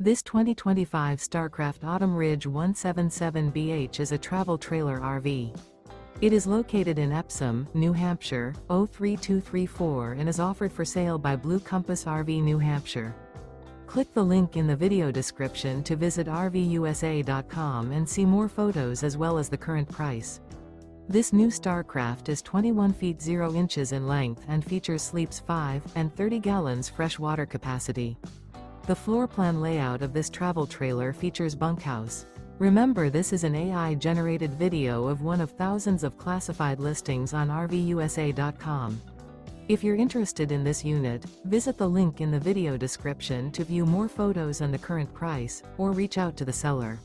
This 2025 Starcraft Autumn Ridge 177BH is a travel trailer RV. It is located in Epsom, New Hampshire, 03234 and is offered for sale by Blue Compass RV New Hampshire. Click the link in the video description to visit RVUSA.com and see more photos as well as the current price. This new Starcraft is 21 feet 0 inches in length and features sleeps 5 and 30 gallons fresh water capacity. The floor plan layout of this travel trailer features bunkhouse. Remember, this is an AI-generated video of one of thousands of classified listings on RVUSA.com. If you're interested in this unit, visit the link in the video description to view more photos and the current price, or reach out to the seller.